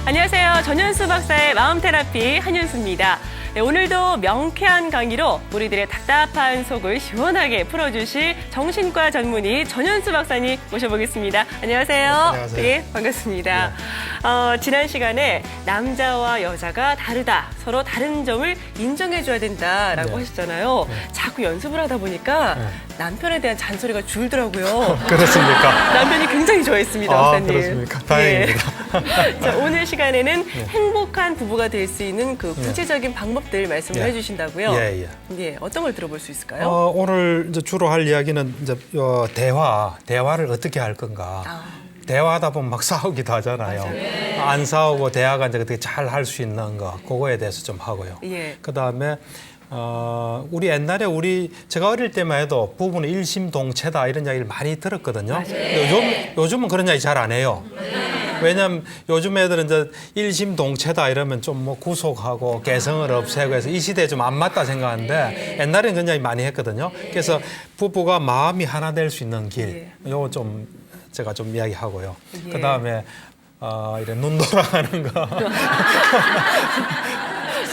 안녕하세요. 전윤수 박사의 마음테라피 한윤수입니다. 네, 오늘도 명쾌한 강의로 우리들의 답답한 속을 시원하게 풀어주실 정신과 전문의 전윤수 박사님 모셔보겠습니다. 안녕하세요. 안녕하세요. 네, 반갑습니다. 지난 시간에 남자와 여자가 다르다, 서로 다른 점을 인정해줘야 된다라고 하셨잖아요. 자꾸 연습을 하다 보니까 남편에 대한 잔소리가 줄더라고요. 그렇습니까? 남편이 굉장히 좋아했습니다, 박사님. 그렇습니까? 다행입니다. 자, 오늘 시간에는 행복한 부부가 될 수 있는 그 구체적인 방법들 말씀을 해주신다고요. 예, 어떤 걸 들어볼 수 있을까요? 오늘 이제 주로 할 이야기는 이제 대화를 어떻게 할 건가. 대화하다 보면 막 싸우기도 하잖아요. 안 싸우고 대화가 이제 어떻게 잘 할 수 있는 거, 그거에 대해서 좀 하고요. 그 다음에 우리 옛날에 제가 어릴 때만 해도 부부는 일심동체다 이런 이야기를 많이 들었거든요. 요즘은 그런 이야기 잘 안 해요. 왜냐면 요즘 애들은 이제 일심동체다 이러면 좀 뭐 구속하고 개성을 없애고 해서 이 시대에 좀 안 맞다 생각하는데 옛날에는 그런 이야기 많이 했거든요. 그래서 부부가 마음이 하나 될 수 있는 길, 요거 좀 제가 좀 이야기하고요. 그 다음에 이래 눈 돌아가는 거.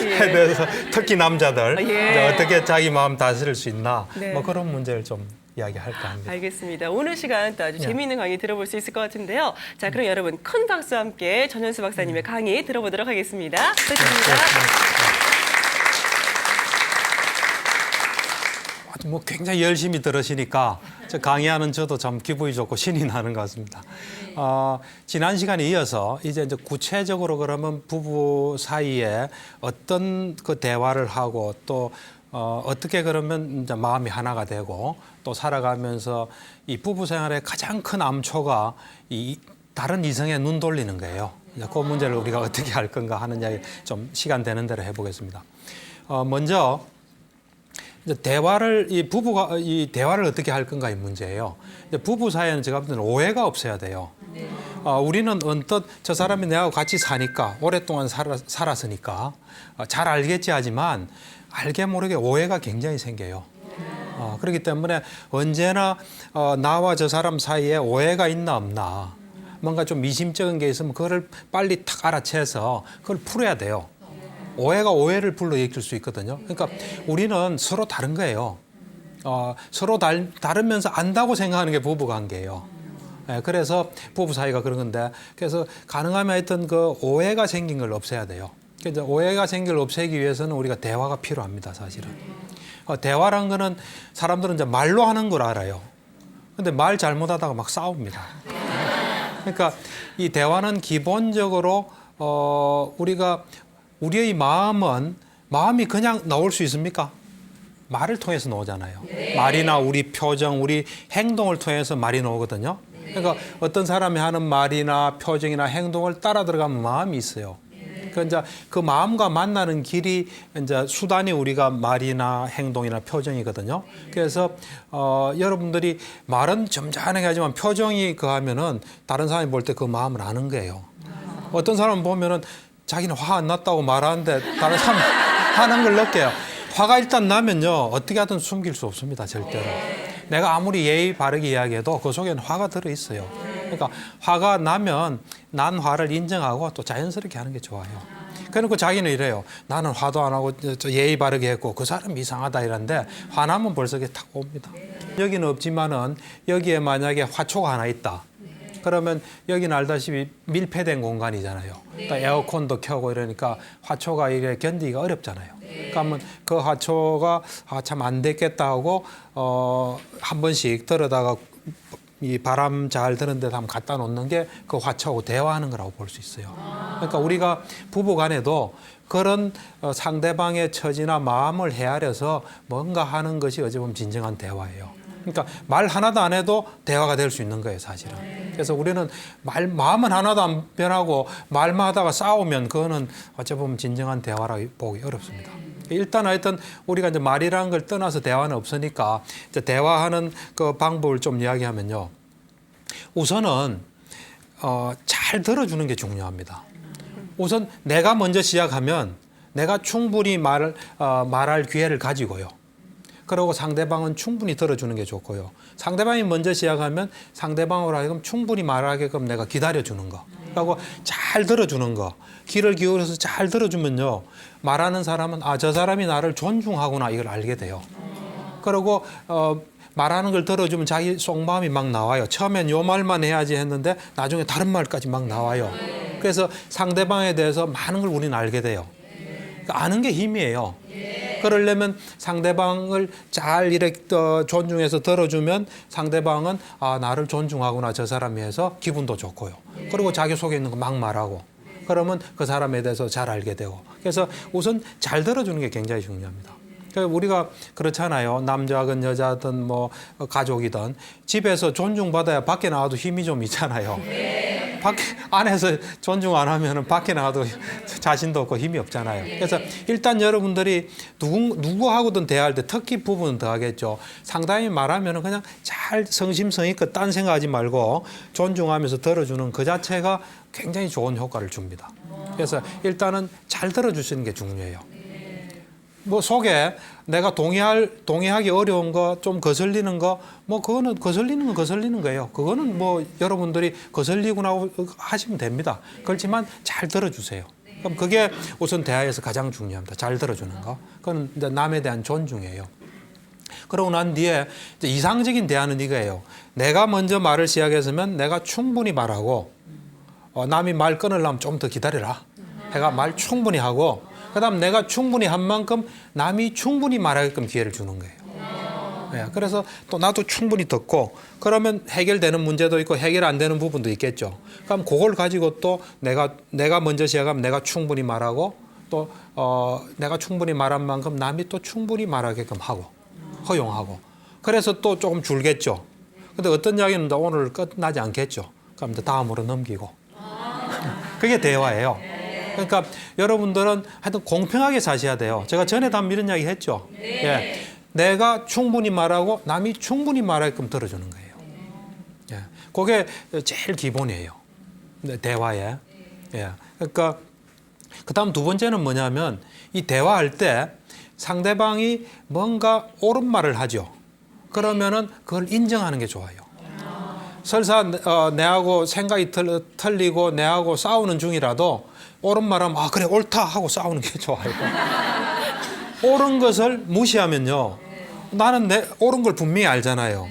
에 대해서 특히 남자들 이제 어떻게 자기 마음 다스릴 수 있나 뭐 그런 문제를 좀 이야기할까 합니다. 알겠습니다. 오늘 시간 또 아주 재미있는 강의 들어볼 수 있을 것 같은데요. 자, 그럼 여러분 큰 박수와 함께 전윤수 박사님의 강의 들어보도록 하겠습니다. 부탁드립니다. 뭐 굉장히 열심히 들으시니까 강의하는 저도 참 기분이 좋고 신이 나는 것 같습니다. 지난 시간에 이어서 이제 구체적으로 그러면 부부 사이에 어떤 그 대화를 하고 또 어떻게 그러면 이제 마음이 하나가 되고 또 살아가면서 이 부부 생활의 가장 큰 암초가 이 다른 이성에 눈 돌리는 거예요. 그 문제를 우리가 어떻게 할 건가 하는 이야기 좀 시간 되는 대로 해보겠습니다. 먼저 부부가 이 대화를 어떻게 할 건가 이 문제예요. 부부 사이에는 제가 볼 때는 오해가 없어야 돼요. 우리는 언뜻 저 사람이 내하고 같이 사니까 오랫동안 살았으니까 잘 알겠지 하지만 알게 모르게 오해가 굉장히 생겨요. 그렇기 때문에 언제나 나와 저 사람 사이에 오해가 있나 없나 뭔가 좀 미심쩍은 게 있으면 그거를 빨리 탁 알아채서 그걸 풀어야 돼요. 오해가 오해를 불러일으킬 수 있거든요. 그러니까 우리는 서로 다른 거예요. 서로 다르면서 안다고 생각하는 게 부부 관계예요. 그래서 부부 사이가 그런 건데 그래서 가능하면 하여튼 그 오해가 생긴 걸 없애야 돼요. 그래서 오해가 생긴 걸 없애기 위해서는 우리가 대화가 필요합니다, 사실은. 대화란 거는 사람들은 이제 말로 하는 걸 알아요. 근데 말 잘못하다가 막 싸웁니다. 그러니까 이 대화는 기본적으로 우리의 마음이 그냥 나올 수 있습니까? 말을 통해서 나오잖아요. 말이나 우리 표정, 우리 행동을 통해서 말이 나오거든요. 그러니까 어떤 사람이 하는 말이나 표정이나 행동을 따라 들어가면 마음이 있어요. 그러니까 이제 그 마음과 만나는 길이 이제 수단이 우리가 말이나 행동이나 표정이거든요. 그래서 여러분들이 말은 점잖게 하지만 표정이 그하면은 다른 사람이 볼 때 그 마음을 아는 거예요. 어떤 사람 보면은 자기는 화 안 났다고 말하는데 다른 사람 화난 걸 느껴요. 화가 일단 나면요 어떻게 하든 숨길 수 없습니다, 절대로. 내가 아무리 예의 바르게 이야기해도 그 속에는 화가 들어 있어요. 그러니까 화가 나면 난 화를 인정하고 또 자연스럽게 하는 게 좋아요. 그래놓고 자기는 이래요. 나는 화도 안 하고 예의 바르게 했고 그 사람 이상하다 이런데 화나면 벌써 탁 옵니다. 여기는 없지만은 여기에 만약에 화초가 하나 있다. 그러면 여기는 알다시피 밀폐된 공간이잖아요. 또 에어컨도 켜고 이러니까 화초가 이게 견디기가 어렵잖아요. 그러면 그 화초가 참 안 됐겠다 하고 한 번씩 들어다가 이 바람 잘 드는 데다 한번 갖다 놓는 게 그 화초하고 대화하는 거라고 볼 수 있어요. 그러니까 우리가 부부 간에도 그런 상대방의 처지나 마음을 헤아려서 뭔가 하는 것이 어찌 보면 진정한 대화예요. 그러니까 말 하나도 안 해도 대화가 될 수 있는 거예요, 사실은. 그래서 우리는 마음은 하나도 안 변하고 말만 하다가 싸우면 그거는 어찌 보면 진정한 대화라고 보기 어렵습니다. 일단 하여튼 우리가 이제 말이라는 걸 떠나서 대화는 없으니까 이제 대화하는 그 방법을 좀 이야기하면요. 우선은 잘 들어주는 게 중요합니다. 우선 내가 먼저 시작하면 내가 충분히 말할 기회를 가지고요. 그리고 상대방은 충분히 들어주는 게 좋고요. 상대방이 먼저 시작하면 상대방으로 하여금 충분히 말하게끔 내가 기다려주는 거. 하고 잘 들어주는 거, 귀를 기울여서 잘 들어주면요, 말하는 사람은 아, 저 사람이 나를 존중하구나 이걸 알게 돼요. 그리고 말하는 걸 들어주면 자기 속마음이 막 나와요. 처음엔 요 말만 해야지 했는데 나중에 다른 말까지 막 나와요. 그래서 상대방에 대해서 많은 걸 우리는 알게 돼요. 그러니까 아는 게 힘이에요. 그러려면 상대방을 잘 이렇게 존중해서 들어주면 상대방은 아, 나를 존중하구나 저 사람이 해서 기분도 좋고요. 그리고 자기 속에 있는 거 막 말하고 그러면 그 사람에 대해서 잘 알게 되고. 그래서 우선 잘 들어주는 게 굉장히 중요합니다. 우리가 그렇잖아요. 남자든 여자든 뭐 가족이든 집에서 존중받아야 밖에 나가도 힘이 좀 있잖아요. 밖에 안에서 존중 안 하면 밖에 나가도 자신도 없고 힘이 없잖아요. 그래서 일단 여러분들이 누구하고든 대화할 때 특히 부부는 더 하겠죠. 상담이 말하면 그냥 잘 성심성의껏 딴 생각하지 말고 존중하면서 들어주는 그 자체가 굉장히 좋은 효과를 줍니다. 그래서 일단은 잘 들어주시는 게 중요해요. 뭐 속에 내가 동의하기 어려운 거, 좀 거슬리는 거, 뭐 그거는 거슬리는 건 거슬리는 거예요. 그거는 뭐 여러분들이 거슬리구나 하시면 됩니다. 그렇지만 잘 들어주세요. 그럼 그게 우선 대화에서 가장 중요합니다. 잘 들어주는 거. 그건 이제 남에 대한 존중이에요. 그러고 난 뒤에 이제 이상적인 대화는 이거예요. 내가 먼저 말을 시작했으면 내가 충분히 말하고 남이 말 끊으려면 좀 더 기다려라. 내가 말 충분히 하고 그다음 내가 충분히 한 만큼 남이 충분히 말하게끔 기회를 주는 거예요. 네, 그래서 또 나도 충분히 듣고 그러면 해결되는 문제도 있고 해결 안 되는 부분도 있겠죠. 그럼 그걸 가지고 또 내가 먼저 시작하면 내가 충분히 말하고 또 내가 충분히 말한 만큼 남이 또 충분히 말하게끔 하고 허용하고 그래서 또 조금 줄겠죠. 근데 어떤 이야기는 오늘 끝나지 않겠죠. 그럼 다음으로 넘기고 그게 대화예요. 그러니까 여러분들은 하여튼 공평하게 사셔야 돼요. 제가 전에도 한번 이런 이야기 했죠. 예. 내가 충분히 말하고 남이 충분히 말하게끔 들어주는 거예요. 예. 그게 제일 기본이에요. 대화에. 예. 그러니까 그다음 두 번째는 뭐냐면 이 대화할 때 상대방이 뭔가 옳은 말을 하죠. 그러면은 그걸 인정하는 게 좋아요. 설사 내하고 생각이 틀리고 내하고 싸우는 중이라도 옳은 말하면 아 그래 옳다 하고 싸우는 게 좋아요. 옳은 것을 무시하면요. 나는 옳은 걸 분명히 알잖아요.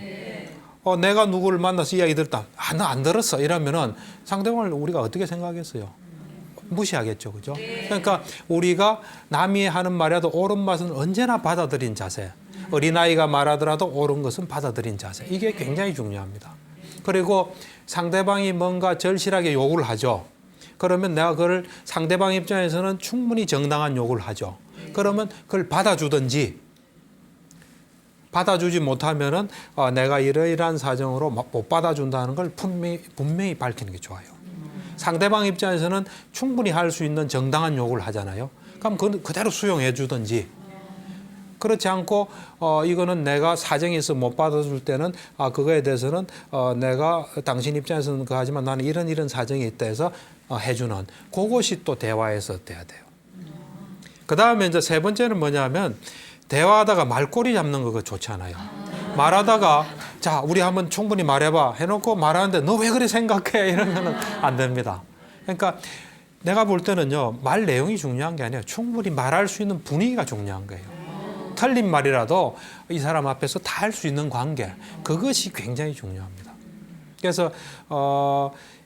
내가 누구를 만나서 이야기 들었다. 아, 나 안 들었어. 이러면은 상대방을 우리가 어떻게 생각하겠어요? 무시하겠죠. 그죠? 그러니까 우리가 남이 하는 말이라도 옳은 맛은 언제나 받아들인 자세. 어린아이가 말하더라도 옳은 것은 받아들인 자세. 이게 굉장히 중요합니다. 그리고 상대방이 뭔가 절실하게 요구를 하죠. 그러면 내가 그걸 상대방 입장에서는 충분히 정당한 요구를 하죠. 그러면 그걸 받아주든지 받아주지 못하면은 내가 이러이러한 사정으로 못 받아준다는 걸 분명히 밝히는 게 좋아요. 상대방 입장에서는 충분히 할 수 있는 정당한 요구를 하잖아요. 그럼 그건 그대로 수용해 주든지 그렇지 않고 이거는 내가 사정이 있어 못 받아줄 때는 그거에 대해서는 내가 당신 입장에서는 하지만 나는 이런 사정이 있다 해서 해주는 그것이 또 대화에서 돼야 돼요. 그 다음에 이제 세 번째는 뭐냐면 대화하다가 말꼬리 잡는 거 그거 좋잖아요. 말하다가 자 우리 한번 충분히 말해봐 해놓고 말하는데 너 왜 그래 생각해 이러면은 안 됩니다. 그러니까 내가 볼 때는요 말 내용이 중요한 게 아니라 충분히 말할 수 있는 분위기가 중요한 거예요. 틀린 말이라도 이 사람 앞에서 다 할 수 있는 관계 그것이 굉장히 중요합니다. 그래서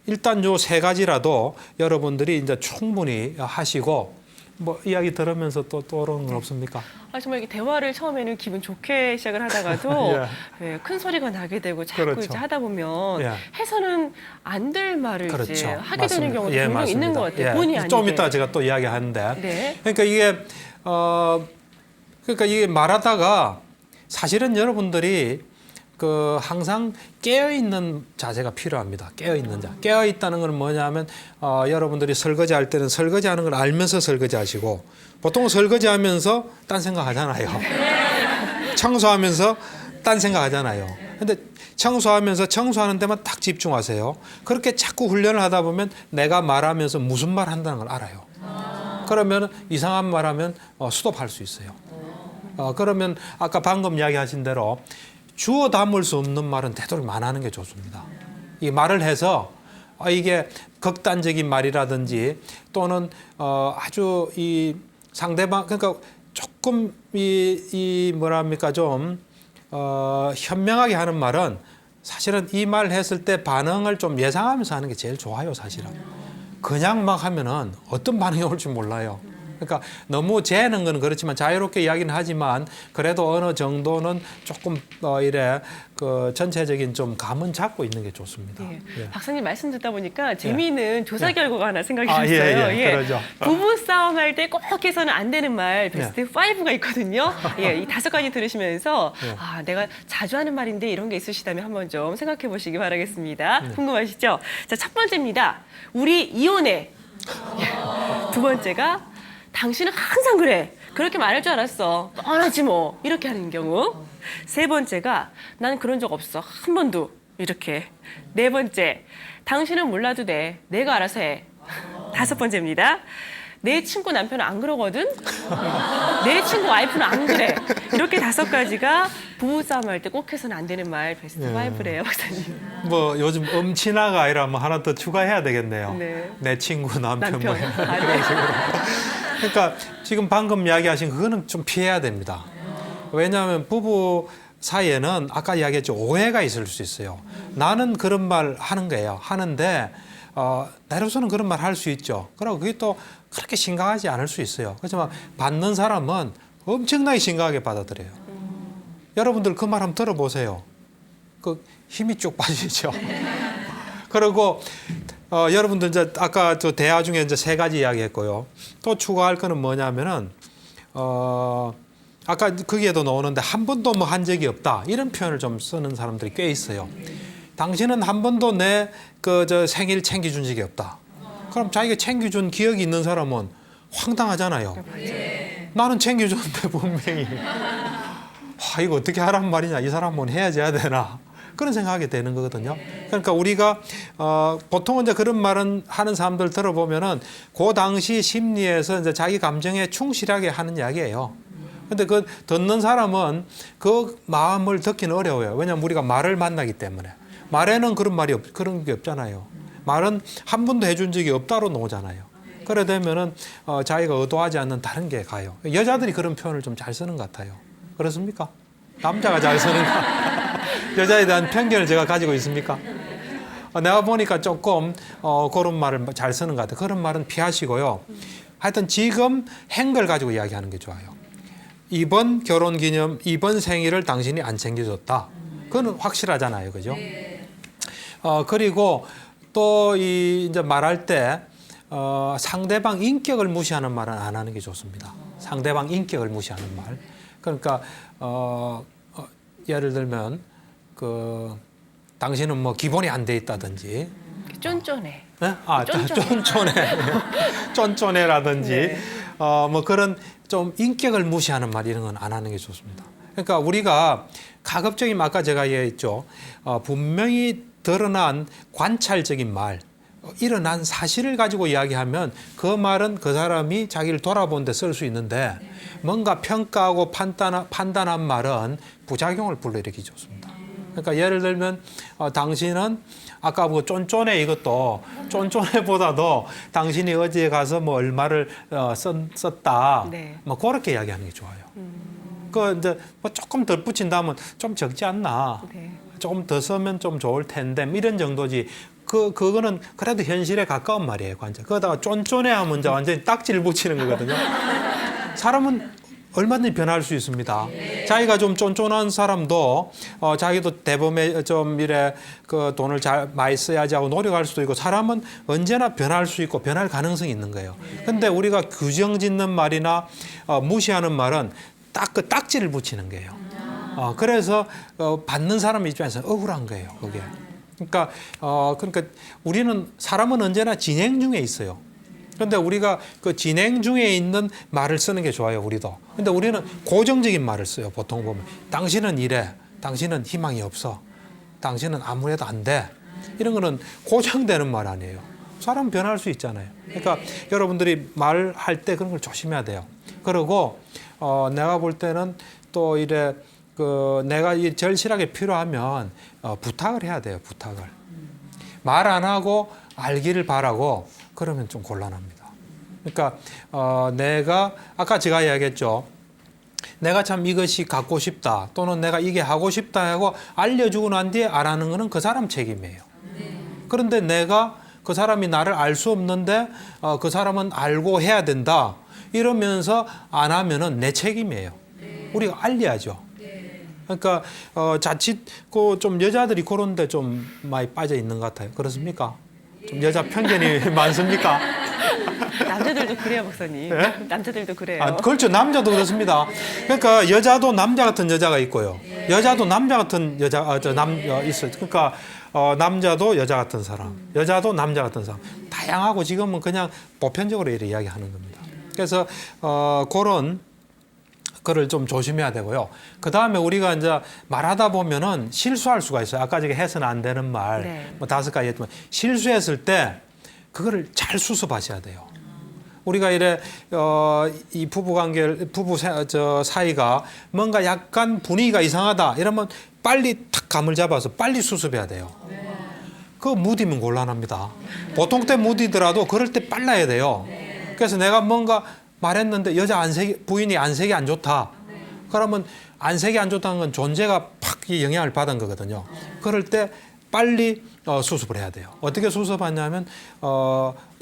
일단 요 세 가지라도 여러분들이 이제 충분히 하시고 뭐 이야기 들으면서 또 떠오르는 건 없습니까? 정말 이게 대화를 처음에는 기분 좋게 시작을 하다가도 예. 네, 큰 소리가 나게 되고 자꾸 그렇죠. 이제 하다 보면 예. 해서는 안 될 말을 그렇죠. 이제 하게 맞습니다. 되는 경우도 예, 분명 맞습니다. 있는 것 같아요. 예. 본의 아니게. 좀 이따 제가 또 이야기하는데 네. 그러니까 이게 말하다가 사실은 여러분들이 항상 깨어있는 자세가 필요합니다. 깨어있는 자. 깨어있다는 건 뭐냐면, 여러분들이 설거지 할 때는 설거지 하는 걸 알면서 설거지 하시고, 보통 설거지 하면서 딴 생각 하잖아요. 청소하면서 딴 생각 하잖아요. 근데 청소하면서 청소하는 데만 딱 집중하세요. 그렇게 자꾸 훈련을 하다 보면 내가 말하면서 무슨 말 한다는 걸 알아요. 그러면 이상한 말 하면 스톱할 수 있어요. 그러면 아까 방금 이야기하신 대로 주워 담을 수 없는 말은 되도록 안 하는 게 좋습니다. 이 말을 해서 이게 극단적인 말이라든지 또는 아주 이 상대방 그러니까 조금 이 뭐랍니까 좀 현명하게 하는 말은 사실은 이 말 했을 때 반응을 좀 예상하면서 하는 게 제일 좋아요, 사실은. 그냥 막 하면은 어떤 반응이 올지 몰라요. 그러니까 너무 재는 건 그렇지만 자유롭게 이야기는 하지만 그래도 어느 정도는 조금 이래 그 전체적인 좀 감은 잡고 있는 게 좋습니다. 예. 예. 박사님 말씀 듣다 보니까 재미있는 조사 결과가 하나 생각이 아, 났어요. 예. 그러죠. 부부 싸움 할 때 꼭 해서는 안 되는 말 베스트 5가 있거든요. 이 5가지 들으시면서 내가 자주 하는 말인데 이런 게 있으시다면 한번 좀 생각해 보시기 바라겠습니다. 궁금하시죠? 자, 첫 번째입니다. 우리 이혼해. 두 번째가 당신은 항상 그래. 그렇게 말할 줄 알았어. 뻔하지 뭐. 이렇게 하는 경우. 세 번째가 난 그런 적 없어. 한 번도. 이렇게. 네 번째, 당신은 몰라도 돼. 내가 알아서 해. 다섯 번째입니다. 내 친구 남편은 안 그러거든. 내 친구 와이프는 안 그래. 이렇게 5가지가 부부싸움 할 때 꼭 해서는 안 되는 말 베스트 5래요, 박사님. 뭐 요즘 음친아가 아니라 뭐 하나 더 추가해야 되겠네요. 네. 내 친구 남편 뭐 네. 그런 식으로. 그러니까 지금 방금 이야기하신 그거는 좀 피해야 됩니다. 왜냐하면 부부 사이에는 아까 이야기했죠. 오해가 있을 수 있어요. 나는 그런 말 하는 거예요. 하는데 나로서는 그런 말 할 수 있죠. 그리고 그게 또 그렇게 심각하지 않을 수 있어요. 그렇지만 받는 사람은 엄청나게 심각하게 받아들여요. 여러분들 그 말 한번 들어보세요. 그 힘이 쭉 빠지죠. 그리고 여러분들 이제 아까 저 대화 중에 이제 3가지 이야기했고요. 또 추가할 거는 뭐냐면은 아까 거기에도 나오는데 한 번도 뭐 한 적이 없다 이런 표현을 좀 쓰는 사람들이 꽤 있어요. 당신은 한 번도 내 그 저 생일 챙겨준 적이 없다. 그럼 자기가 챙겨준 기억이 있는 사람은 황당하잖아요. 나는 챙겨줬는데 분명히 이거 어떻게 하란 말이냐, 이 사람은 해야지 해야 되나 그런 생각하게 되는 거거든요. 그러니까 우리가 보통 이제 그런 말은 하는 사람들 들어보면은 그 당시 심리에서 이제 자기 감정에 충실하게 하는 이야기예요. 근데 그 듣는 사람은 그 마음을 듣기는 어려워요. 왜냐하면 우리가 말을 만나기 때문에. 말에는 그런 게 없잖아요. 말은 한 번도 해준 적이 없다로 나오잖아요. 그래 되면은 자기가 의도하지 않는 다른 게 가요. 여자들이 그런 표현을 좀 잘 쓰는 것 같아요. 그렇습니까? 남자가 잘 쓰는가? 여자에 대한 편견을 제가 가지고 있습니까? 내가 보니까 조금 그런 말을 잘 쓰는 것 같아요. 그런 말은 피하시고요. 하여튼 지금 행걸 가지고 이야기하는 게 좋아요. 이번 결혼기념, 이번 생일을 당신이 안 챙겨줬다. 그건 확실하잖아요. 그죠? 그리고 또 이제 말할 때 상대방 인격을 무시하는 말은 안 하는 게 좋습니다. 상대방 인격을 무시하는 말. 그러니까 예를 들면 당신은 뭐 기본이 안 돼 있다든지 쫀쫀해. 네? 쫀쫀해라든지 네. 뭐 그런 좀 인격을 무시하는 말 이런 건 안 하는 게 좋습니다. 그러니까 우리가 가급적이면 아까 제가 얘기했죠. 분명히 드러난 관찰적인 말, 일어난 사실을 가지고 이야기하면 그 말은 그 사람이 자기를 돌아보는 데 쓸 수 있는데 뭔가 평가하고 판단한 말은 부작용을 불러일으키기 좋습니다. 그러니까 예를 들면 당신은 아까 뭐 쫀쫀해 이것도 쫀쫀해보다도 당신이 어디에 가서 뭐 얼마를 썼다 네. 뭐 그렇게 이야기하는 게 좋아요. 그 이제 뭐 조금 더 붙인다면 좀 적지 않나. 네. 조금 더 쓰면 좀 좋을 텐데 이런 정도지. 그거는 그래도 현실에 가까운 말이에요. 완전. 그러다가 쫀쫀해하면 이제 완전히 딱지를 붙이는 거거든요. 사람은 얼마든지 변할 수 있습니다. 자기가 좀 쫀쫀한 사람도 자기도 대범에 좀 이래 그 돈을 많이 써야지 하고 노력할 수도 있고 사람은 언제나 변할 수 있고 변할 가능성이 있는 거예요. 근데 우리가 규정 짓는 말이나 무시하는 말은 딱 그 딱지를 붙이는 거예요. 그래서 받는 사람 입장에서 억울한 거예요. 그게. 그러니까 우리는 사람은 언제나 진행 중에 있어요. 그런데 우리가 그 진행 중에 있는 말을 쓰는 게 좋아요, 우리도. 근데 우리는 고정적인 말을 써요, 보통 보면. 당신은 이래, 당신은 희망이 없어, 당신은 아무래도 안 돼. 이런 거는 고정되는 말 아니에요. 사람 변할 수 있잖아요. 그러니까 여러분들이 말할 때 그런 걸 조심해야 돼요. 그리고 내가 볼 때는 또 이래 내가 절실하게 필요하면 부탁을 해야 돼요, 부탁을. 말 안 하고 알기를 바라고 그러면 좀 곤란합니다. 그러니까 내가 아까 제가 이야기했죠. 내가 참 이것이 갖고 싶다 또는 내가 이게 하고 싶다 하고 알려주고 난 뒤에 안 하는 거는 그 사람 책임이에요. 그런데 내가 그 사람이 나를 알 수 없는데 그 사람은 알고 해야 된다 이러면서 안 하면은 내 책임이에요. 우리가 알려야죠. 그러니까 자칫 좀 여자들이 그런데 좀 많이 빠져 있는 것 같아요. 그렇습니까? 좀 여자 편견이 많습니까? 남자들도 그래요, 목사님. 네? 남자들도 그래요. 그렇죠. 남자도 그렇습니다. 그러니까 여자도 남자 같은 여자가 있고요. 여자도 남자 같은 여자, 있어요. 그러니까 남자도 여자 같은 사람, 여자도 남자 같은 사람. 다양하고 지금은 그냥 보편적으로 이렇게 이야기하는 겁니다. 그래서 그런 거를 좀 조심해야 되고요. 그 다음에 우리가 이제 말하다 보면은 실수할 수가 있어요. 아까 제가 해서는 안 되는 말, 네. 뭐 5가지 했지만 실수했을 때 그거를 잘 수습하셔야 돼요. 우리가 이래 이 사이가 뭔가 약간 분위기가 이상하다 이러면 빨리 탁 감을 잡아서 빨리 수습해야 돼요. 그거 무디면 곤란합니다. 보통 때 무디더라도 그럴 때 빨라야 돼요. 그래서 내가 뭔가 말했는데 부인이 안색이 안 좋다. 그러면 안색이 안 좋다는 건 존재가 팍 영향을 받은 거거든요. 그럴 때 빨리 수습을 해야 돼요. 어떻게 수습하냐면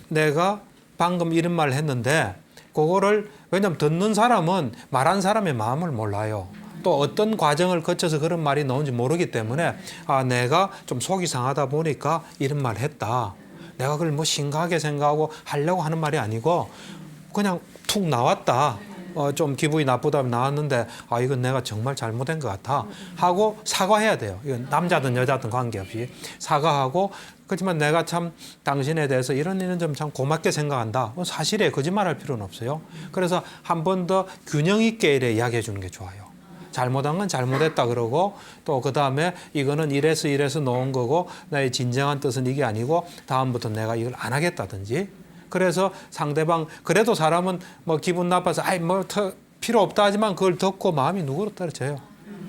내가 방금 이런 말을 했는데 그거를 왜냐하면 듣는 사람은 말한 사람의 마음을 몰라요. 또 어떤 과정을 거쳐서 그런 말이 나온지 모르기 때문에 내가 좀 속이 상하다 보니까 이런 말을 했다. 내가 그걸 뭐 심각하게 생각하고 하려고 하는 말이 아니고 그냥 툭 나왔다. 좀 기분이 나쁘다면 나왔는데 이건 내가 정말 잘못된 것 같아 하고 사과해야 돼요. 이건 남자든 여자든 관계없이 사과하고 그렇지만 내가 참 당신에 대해서 이런 점 참 고맙게 생각한다. 사실에 거짓말할 필요는 없어요. 그래서 한 번 더 균형 있게 이래 이야기해 주는 게 좋아요. 잘못한 건 잘못했다 그러고 또 그다음에 이거는 이래서 놓은 거고 나의 진정한 뜻은 이게 아니고 다음부터 내가 이걸 안 하겠다든지 그래서 상대방 그래도 사람은 뭐 기분 나빠서 필요 없다 하지만 그걸 듣고 마음이 누구로 떨어져요.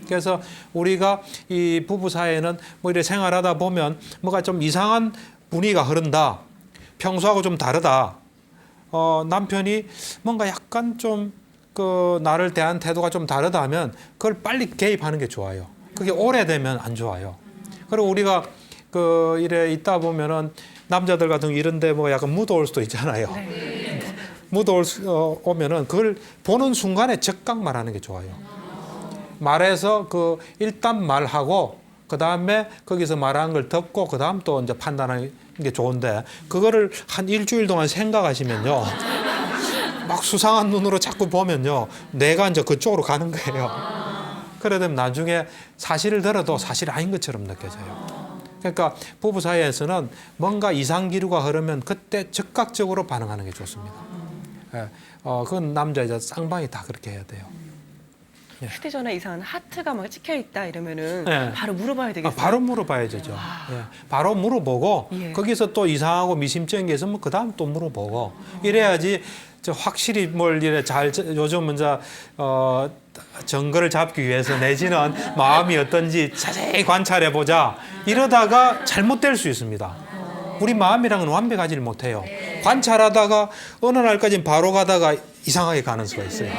그래서 우리가 이 부부 사이에는 뭐 이렇게 생활하다 보면 뭐가 좀 이상한 분위기가 흐른다. 평소하고 좀 다르다. 남편이 뭔가 약간 좀 나를 대한 태도가 좀 다르다 하면 그걸 빨리 개입하는 게 좋아요. 그게 오래되면 안 좋아요. 그리고 우리가 이래 있다 보면은 남자들 같은 경우 이런데 뭐 약간 묻어올 수도 있잖아요. 네. 오면은 그걸 보는 순간에 즉각 말하는 게 좋아요. 말해서 일단 말하고 그 다음에 거기서 말하는 걸 듣고 그 다음 또 이제 판단하는 게 좋은데 그거를 한 일주일 동안 생각하시면요. 막 수상한 눈으로 자꾸 보면요. 내가 이제 그쪽으로 가는 거예요. 그래 되면 나중에 사실을 들어도 사실 아닌 것처럼 느껴져요. 그러니까 부부 사이에서는 뭔가 이상 기류가 흐르면 그때 즉각적으로 반응하는 게 좋습니다. 그건 남자 여자 쌍방이 다 그렇게 해야 돼요. 휴대전화 이상한 하트가 막 찍혀 있다 이러면은 네. 바로 물어봐야 되겠어요. 바로 물어봐야 되죠. 바로 물어보고 거기서 또 이상하고 미심쩍은 게 있으면 그 다음 또 물어보고 이래야지 확실히 뭘 이래 요즘 이제 정거를 잡기 위해서 내지는 마음이 어떤지 자세히 관찰해 보자. 이러다가 잘못될 수 있습니다. 우리 마음이랑은 완벽하지를 못해요. 관찰하다가 어느 날까지는 바로 가다가 이상하게 가는 수가 있어요.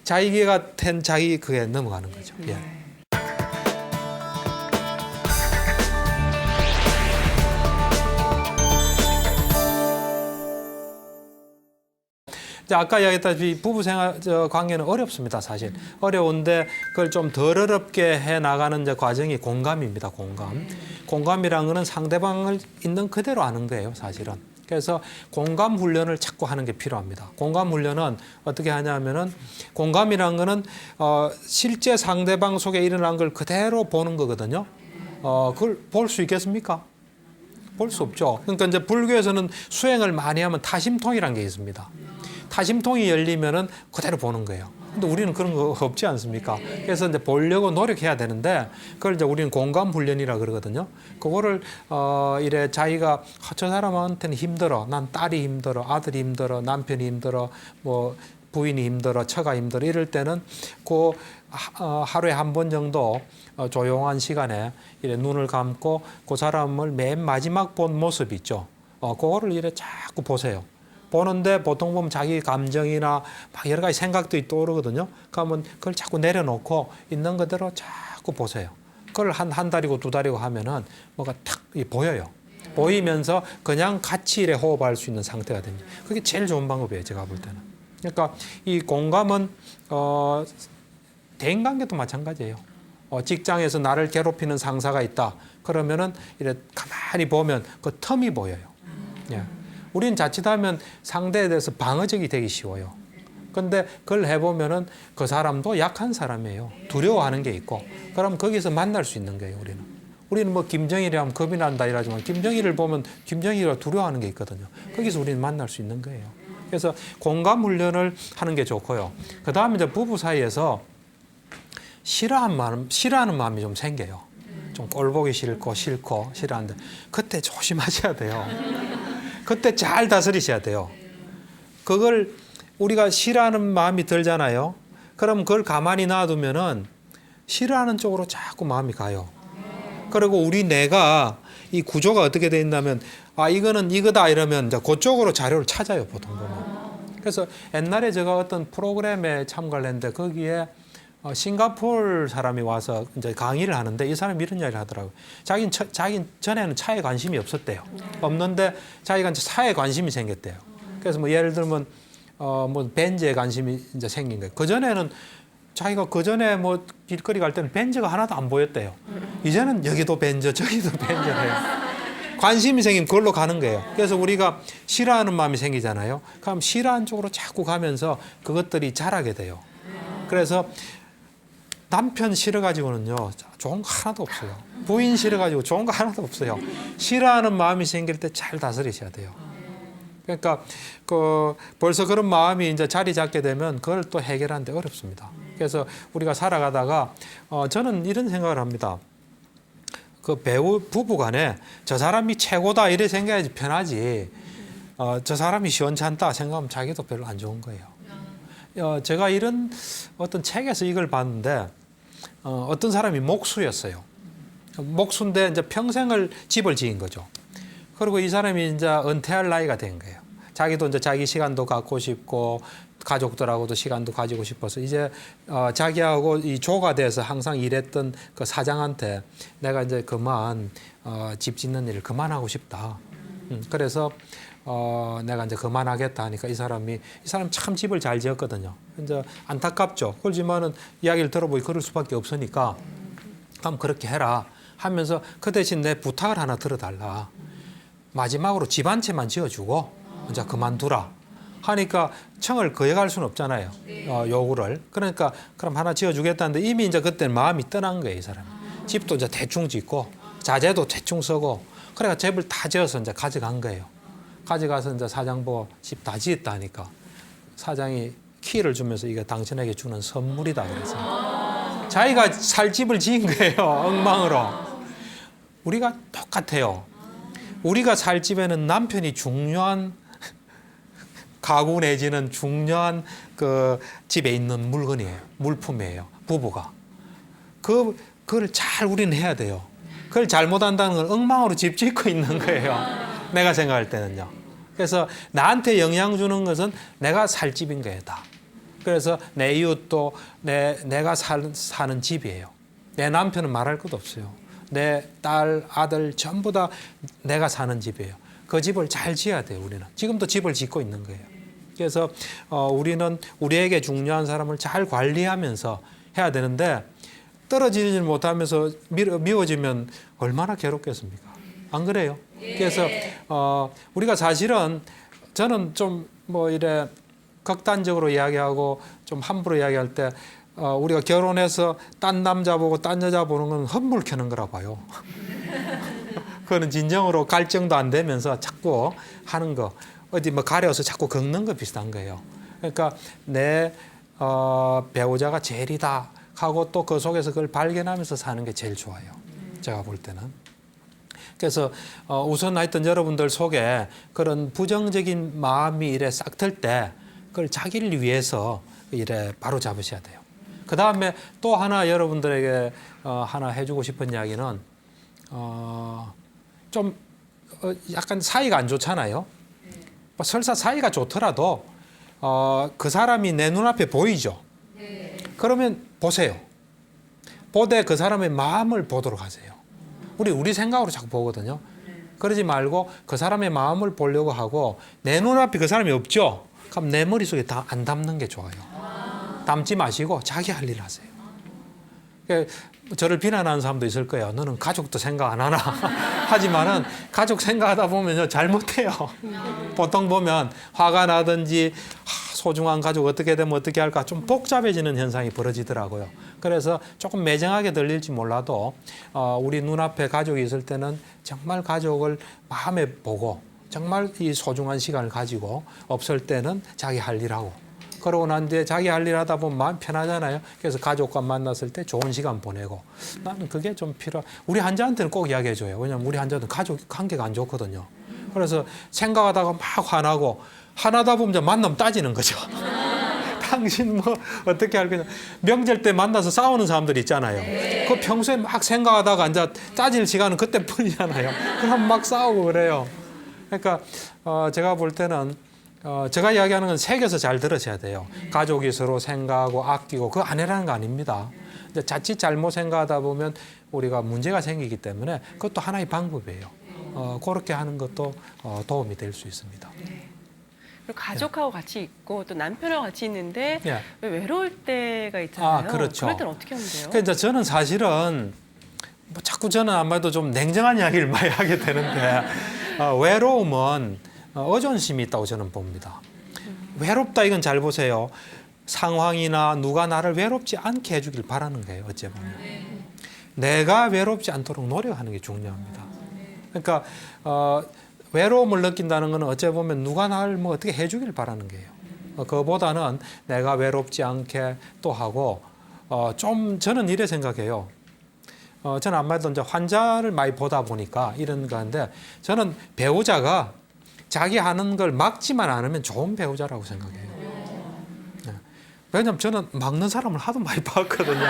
자기가 된 자기 그게 넘어가는 거죠. 예. 아까 이야기했다시피 부부 생활 관계는 어렵습니다. 사실 어려운데 그걸 좀 덜 어렵게 해 나가는 이제 과정이 공감입니다. 공감이라는 거는 상대방을 있는 그대로 아는 거예요. 사실은. 그래서 공감 훈련을 자꾸 하는 게 필요합니다. 공감 훈련은 어떻게 하냐면은 공감이라는 거는 실제 상대방 속에 일어난 걸 그대로 보는 거거든요. 그걸 볼 수 있겠습니까? 볼 수 없죠. 그러니까 이제 불교에서는 수행을 많이 하면 타심통이라는 게 있습니다. 타심통이 열리면은 그대로 보는 거예요. 근데 우리는 그런 거 없지 않습니까? 그래서 이제 보려고 노력해야 되는데 그걸 이제 우리는 공감 훈련이라 그러거든요. 그거를 이래 자기가 저 사람한테는 힘들어, 난 딸이 힘들어, 아들이 힘들어, 남편이 힘들어, 뭐 부인이 힘들어, 처가 힘들어 이럴 때는 그 하루에 한 번 정도 조용한 시간에 이래 눈을 감고 그 사람을 맨 마지막 본 모습 있죠. 그거를 이래 자꾸 보세요. 보는데 보통 보면 자기 감정이나 막 여러 가지 생각들이 떠오르거든요. 그러면 그걸 자꾸 내려놓고 있는 그대로 자꾸 보세요. 그걸 한 달이고 두 달이고 하면은 뭐가 탁 보여요. 보이면서 그냥 같이 이래 호흡할 수 있는 상태가 됩니다. 그게 제일 좋은 방법이에요, 제가 볼 때는. 그러니까 이 공감은 대인관계도 마찬가지예요. 직장에서 나를 괴롭히는 상사가 있다. 그러면은 이래 가만히 보면 그 틈이 보여요. 예. 우리는 자칫하면 상대에 대해서 방어적이 되기 쉬워요. 근데 그걸 해보면은 그 사람도 약한 사람이에요. 두려워하는 게 있고. 그럼 거기서 만날 수 있는 거예요, 우리는. 우리는 뭐 김정일이라면 겁이 난다 이러지만 김정일을 보면 김정일을 두려워하는 게 있거든요. 거기서 우리는 만날 수 있는 거예요. 그래서 공감 훈련을 하는 게 좋고요. 그 다음에 이제 부부 사이에서 싫어하는 마음이 좀 생겨요. 좀 꼴 보기 싫고 싫어하는데 그때 조심하셔야 돼요. 그때 잘 다스리셔야 돼요. 그걸 우리가 싫어하는 마음이 들잖아요. 그럼 그걸 가만히 놔두면은 싫어하는 쪽으로 자꾸 마음이 가요. 그리고 우리 뇌가 이 구조가 어떻게 돼 있냐면 이거는 이거다 이러면 이제 그쪽으로 자료를 찾아요, 보통 보면. 그래서 옛날에 제가 어떤 프로그램에 참가를 했는데 거기에 싱가포르 사람이 와서 이제 강의를 하는데 이 사람이 이런 이야기를 하더라고요. 자기는 전에는 차에 관심이 없었대요. 없는데 자기가 이제 차에 관심이 생겼대요. 그래서 뭐 예를 들면 뭐 벤츠에 관심이 이제 생긴 거예요. 그전에는 자기가 그전에 뭐 길거리 갈 때는 벤츠가 하나도 안 보였대요. 이제는 여기도 벤츠, 저기도 벤츠래요. 관심이 생기면 그걸로 가는 거예요. 그래서 우리가 싫어하는 마음이 생기잖아요. 그럼 싫어하는 쪽으로 자꾸 가면서 그것들이 자라게 돼요. 그래서 남편 싫어가지고는요, 좋은 거 하나도 없어요. 부인 싫어가지고 좋은 거 하나도 없어요. 싫어하는 마음이 생길 때 잘 다스리셔야 돼요. 그러니까 벌써 그런 마음이 이제 자리 잡게 되면 그걸 또 해결하는데 어렵습니다. 그래서 우리가 살아가다가 저는 이런 생각을 합니다. 그 부부간에 저 사람이 최고다 이래 생각해야지 편하지. 저 사람이 시원찮다 생각하면 자기도 별로 안 좋은 거예요. 제가 이런 어떤 책에서 이걸 봤는데 어떤 사람이 목수였어요. 목수인데 이제 평생을 집을 지은 거죠. 그리고 이 사람이 이제 은퇴할 나이가 된 거예요. 자기도 이제 자기 시간도 갖고 싶고 가족들하고도 시간도 가지고 싶어서 이제 자기하고 이 조가 돼서 항상 일했던 그 사장한테 내가 이제 그만 집 짓는 일을 그만하고 싶다. 그래서 내가 이제 그만하겠다 하니까 이 사람 참 집을 잘 지었거든요. 이제 안타깝죠. 그렇지만은 이야기를 들어보니 그럴 수밖에 없으니까 그럼 그렇게 해라 하면서 그 대신 내 부탁을 하나 들어달라. 마지막으로 집 한 채만 지어주고 이제 그만두라 하니까 청을 거역할 수는 없잖아요. 요구를. 그러니까 그럼 하나 지어주겠다는데 이미 이제 그때는 마음이 떠난 거예요, 이 사람이. 집도 이제 대충 짓고 자재도 대충 쓰고 그러니까 집을 다 지어서 이제 가져간 거예요. 가져가서 이제 사장 보고 집 다 지었다 하니까 사장이 키를 주면서 이게 당신에게 주는 선물이다 그래서 자기가 살 집을 지은 거예요, 엉망으로. 우리가 똑같아요. 우리가 살 집에는 남편이 중요한 가구 내지는 중요한 그 집에 있는 물건이에요. 물품이에요. 부부가. 그걸 잘 우리는 해야 돼요. 그걸 잘못한다는 건 엉망으로 집 짓고 있는 거예요. 내가 생각할 때는요. 그래서 나한테 영향 주는 것은 내가 살 집인 거예요, 다. 그래서 내 이웃도 내가 사는 집이에요. 내 남편은 말할 것도 없어요. 내 딸, 아들 전부 다 내가 사는 집이에요. 그 집을 잘 지어야 돼요, 우리는. 지금도 집을 짓고 있는 거예요. 그래서 우리는 우리에게 중요한 사람을 잘 관리하면서 해야 되는데 떨어지지 못하면서 미워지면 얼마나 괴롭겠습니까? 안 그래요? 그래서 우리가 사실은 저는 좀 뭐 이래 극단적으로 이야기하고 좀 함부로 이야기할 때 우리가 결혼해서 딴 남자 보고 딴 여자 보는 건 헛물 켜는 거라 봐요. 그거는 진정으로 갈증도 안 되면서 자꾸 하는 거. 어디 뭐 가려서 자꾸 긁는 거 비슷한 거예요. 그러니까 내 배우자가 제일이다 하고 또 그 속에서 그걸 발견하면서 사는 게 제일 좋아요. 제가 볼 때는. 그래서 우선 하여튼 여러분들 속에 그런 부정적인 마음이 이래 싹 들 때 그걸 자기를 위해서 이래 바로 잡으셔야 돼요. 그 다음에 또 하나 여러분들에게 하나 해주고 싶은 이야기는 좀 약간 사이가 안 좋잖아요. 뭐 설사 사이가 좋더라도 그 사람이 내 눈앞에 보이죠. 그러면 보세요. 보되 그 사람의 마음을 보도록 하세요. 우리 생각으로 자꾸 보거든요. 그러지 말고 그 사람의 마음을 보려고 하고 내 눈앞에 그 사람이 없죠. 그럼 내 머릿속에 다 안 담는 게 좋아요. 담지 마시고 자기 할 일 하세요. 그러니까 저를 비난하는 사람도 있을 거예요. 너는 가족도 생각 안 하나? 하지만은 가족 생각하다 보면요 잘못해요. 보통 보면 화가 나든지 소중한 가족 어떻게 되면 어떻게 할까 좀 복잡해지는 현상이 벌어지더라고요. 그래서 조금 매정하게 들릴지 몰라도 우리 눈앞에 가족이 있을 때는 정말 가족을 마음에 보고 정말 이 소중한 시간을 가지고 없을 때는 자기 할 일하고 그러고 난 뒤에 자기 할 일 하다 보면 마음 편하잖아요. 그래서 가족과 만났을 때 좋은 시간 보내고 나는 그게 좀 우리 환자한테는 꼭 이야기해줘요. 왜냐하면 우리 환자는 가족 관계가 안 좋거든요. 그래서 생각하다가 막 화나고 화나다 보면 이제 만나면 따지는 거죠. 당신 뭐 어떻게 할 거냐. 명절 때 만나서 싸우는 사람들 있잖아요. 그 평소에 막 생각하다가 이제 따질 시간은 그때뿐이잖아요. 그럼 막 싸우고 그래요. 그러니까 제가 볼 때는 제가 이야기하는 건 새겨서 잘 들으셔야 돼요. 가족이 서로 생각하고 아끼고 그거 안 해라는 거 아닙니다. 이제 자칫 잘못 생각하다 보면 우리가 문제가 생기기 때문에 그것도 하나의 방법이에요. 그렇게 하는 것도 도움이 될 수 있습니다. 그리고 가족하고 같이 있고 또 남편하고 같이 있는데 예. 왜 외로울 때가 있잖아요. 그렇죠. 그럴 때는 어떻게 하면 돼요? 그러니까 저는 사실은 뭐 자꾸 저는 아마도 좀 냉정한 이야기를 많이 하게 되는데 외로움은 의존심이 있다고 저는 봅니다. 외롭다 이건 잘 보세요. 상황이나 누가 나를 외롭지 않게 해주길 바라는 거예요. 어째 보면. 내가 외롭지 않도록 노력하는 게 중요합니다. 그러니까 외로움을 느낀다는 것은 어째 보면 누가 나를 뭐 어떻게 해주길 바라는 거예요. 그거보다는 내가 외롭지 않게 또 하고 좀 저는 이래 생각해요. 저는 아무래도 이제 환자를 많이 보다 보니까 이런 건데 저는 배우자가 자기 하는 걸 막지만 않으면 좋은 배우자라고 생각해요. 네. 왜냐하면 저는 막는 사람을 하도 많이 봤거든요.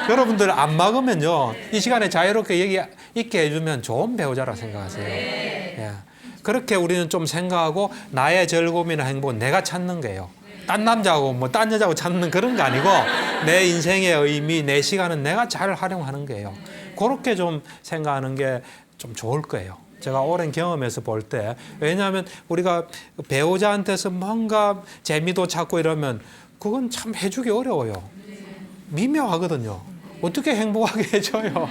여러분들 안 막으면요. 이 시간에 자유롭게 얘기 있게 해주면 좋은 배우자라고 생각하세요. 예. 그렇게 우리는 좀 생각하고 나의 즐거움이나 행복은 내가 찾는 거예요. 딴 남자하고 뭐 딴 여자하고 찾는 그런 거 아니고 내 인생의 의미, 내 시간은 내가 잘 활용하는 거예요. 그렇게 좀 생각하는 게 좀 좋을 거예요. 제가 오랜 경험에서 볼 때 왜냐하면 우리가 배우자한테서 뭔가 재미도 찾고 이러면 그건 참 해주기 어려워요. 미묘하거든요. 어떻게 행복하게 해줘요.